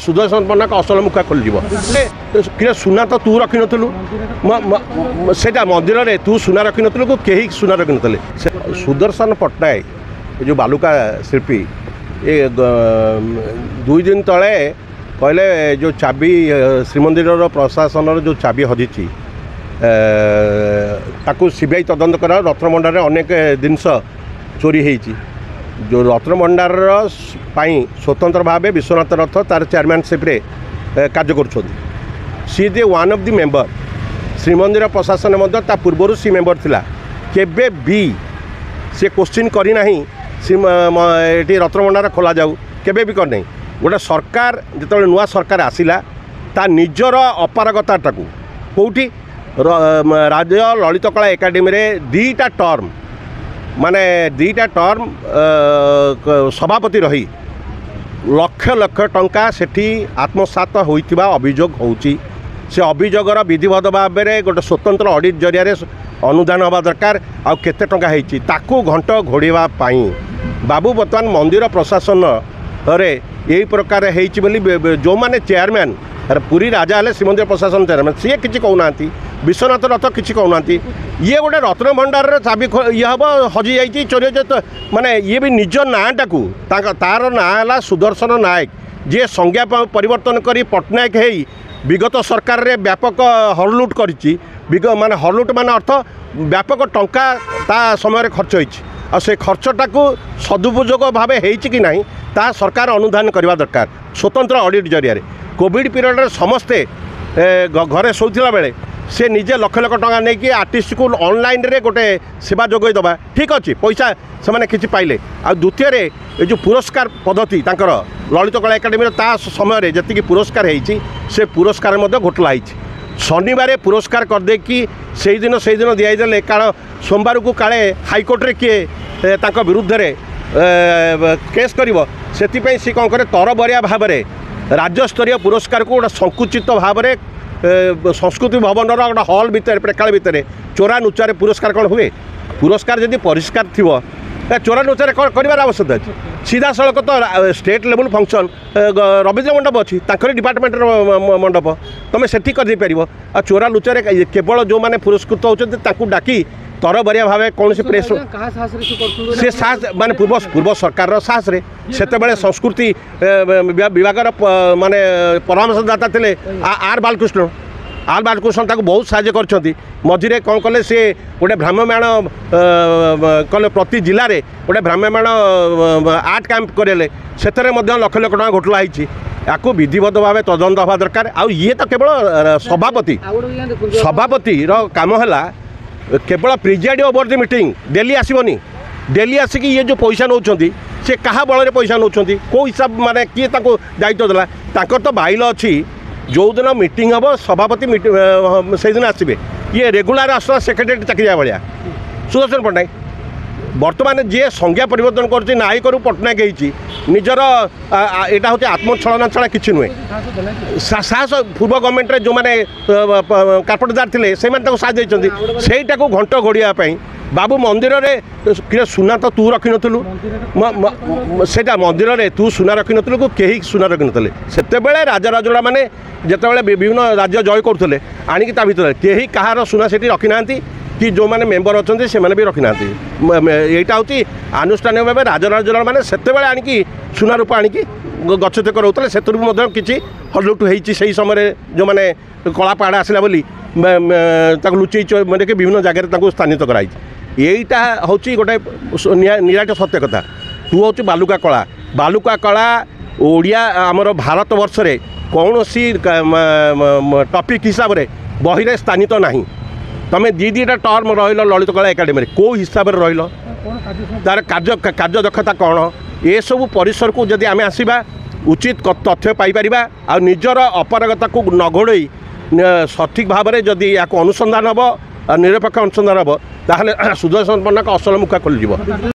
सुदर्शन पन्ना असल मुखा खोल कि सुना तो तू रखी नु से मंदिर में तू सुना रखी नु कहीं सुना रखी नुले सुदर्शन पट्टनायक जो बालुका शिल्पी ये 2 दिन तले कहले जो चाबी श्रीमंदिर प्रशासन जो चाबी हजिची ताकू सीबीआई तदंत करा रत्नभंडार अनेक जिनस चोरी होती जो रत्नभंडार स्वतंत्र भाव विश्वनाथ रथ तार चेयरमैनशिप रे कार्य कर सी दे one of the member Shrimandir प्रशासन पूर्वर सी मेंबर थिला केबे भी से क्वेश्चन करना ये रत्नभंडार खोल जाऊ केबे भी करना गोटे सरकार जो नुआ सरकार आसिला ता निजर अपारगता कौटी राज्य ललित कला एकाडेमी रे 2टा टर्म माने 2टा टर्म सभापति रही लक्ष लक्ष टंका सेठी आत्मसात होइतिबा अभियोग होउची से अभियोगर विधिवत भाव में गोटे स्वतंत्र ऑडिट जरिया अनुदान हवा दरकार आ केते टंका होइची ताकू घंट घोड़ीवा पाई बाबू बर्तमान मंदिर प्रशासन रे यही प्रकार होइची बोली जो माने चेयरमैन पूरी राजा हेले श्रीमंदिर प्रशासन चेयरमैन सी किसी कहूना विश्वनाथ रथ किसी कहूना ये गोटे रत्नभंडार चाबी ये हम हजि जाइए चोरी माने ये भी निज नाटा को तार ना है सुदर्शन नायक जी संज्ञा परिवर्तन कर पट्टनायक है विगत सरकार रे व्यापक हरलुट करी माने हरलुट मान अर्थ व्यापक टंका ता समय खर्च हो से खर्चटा को सदुपयोग भाव कि ना ता सरकार अनुधान करवा दरकार स्वतंत्र ऑडिट जरिया कोविड पीरियड समस्ते घरे शोला बेले से निजे लक्ष लक्ष टंका नहीं कि आर्टिस्ट को ऑनलाइन रे गोटे सेवा जोगई दबा ठीक अच्छे पैसा से मैंने किसी पाइले आ द्वितीय ये जो पुरस्कार पद्धति तांकर ललित कला एकाडेमी ता समय जी पुरस्कार होती से पुरस्कार घोटला होती शनिवार पुरस्कार करदे कि से दिन दिदेले कारण सोमवार को काले हाइकोर्ट रे किए तांको विरुद्ध रे केस करिवो सेति सी कौन करे तरबरिया भाव में राज्यस्तरीय पुरस्कार को गोटे संकुचित भाव में संस्कृति भवन गोटे हॉल भितर प्रेक्षालय भितर चोरा नुचारे पुरस्कार कौन हुए पुरस्कार जदि परिष्कार थी चोरा नुचारे कर आवश्यकता अच्छे सीधा सड़क तो स्टेट लेवल फंक्शन रवीन्द्र मंडप अच्छी डिपार्टमेंट मंडप तुम से कर आ चोरा लुचारे केवल जो मैंने पुरस्कृत होती डाकी तरबरिया भाव कौन से प्रेस से साहस माने पूर्व सरकार साहस रे सेते संस्कृति विभाग माने परामर्शदाता थे आर बालकृष्ण ताको बहुत साहाय्य करछंती मझिरे कौन कले से गोटे भ्राम्यमाण कले प्रति जिले में गोटे भ्राम्यमाण आर्ट कैंप करेले सेतरे मध्य लक्ष लक्ष टका घोटला होईची याकू विधिवत भाव तदंत हवा दरकार आ ये तो केवल सभापति रो काम है केवल preside over the meeting daily आसबनी डेली आसिक ये जो पैसा नौ से क्या बल पैसा नौ कौ हिसाब माने किए दायित्व देला तांकर तो बाइल अच्छी जो दिन मीटिंग हम सभापति से दिन आसबे ये रेगुलर आसला सेक्रेटरी चाकरिया भाया सुदर्शन पट्टनायक बर्तमान जी संज्ञा परिवर्तन कर नायक पट्टनायक होती निजर यहाँ हूँ आत्मछलना छड़ा कि नुहे साहस पूर्व गवर्नमेंट जो मैंने कार्पेटदार थे से साथ सहीटा को घंट घोड़ापी बाबू मंदिर में कि सुना तो तू रखी नु से मंदिर में तू सुना रखी नु कहीं सुना रखी नुले से राजा राजड़ा मैंने जिते विभिन्न राज्य जय करुले आणिकी ता भर कहीं कहार सुना से रखी ना कि जो मैंने मेम्बर अच्छा से भी रखी ना यहाँ हूँ आनुष्ठानिक भाव राजा राजड़ा मैंने से आणिकी सुना रूप आणिकी गच्छते रोते से किसी हरलुट होती से समय जो मैंने कला पहाड़ आसला बोली लुचई मैंने कि विभिन्न जगह स्थानित कराई यहीटा हूँ गोटे निराट सत्य कथा तू हूँ बालुका कला ओडिया आमर भारत वर्ष रे कौन सी टॉपिक हिसाब से बही रे स्थानित नहीं तमें 2-2टा टर्म रहिल ललित कला एकाडेमी कौ हिसाब से रहिल तार कार्य दक्षता कौन ये सब परिसर को जदि आम आसवा उचित तथ्य पाइपर आ निजर अपारगता को न घोड़ई सठिक भाव में जदि या अनुसंधान हम निरपेक्ष अनुसंधान हम ताहले सुदर्शन पन्ना असल मुखा खोल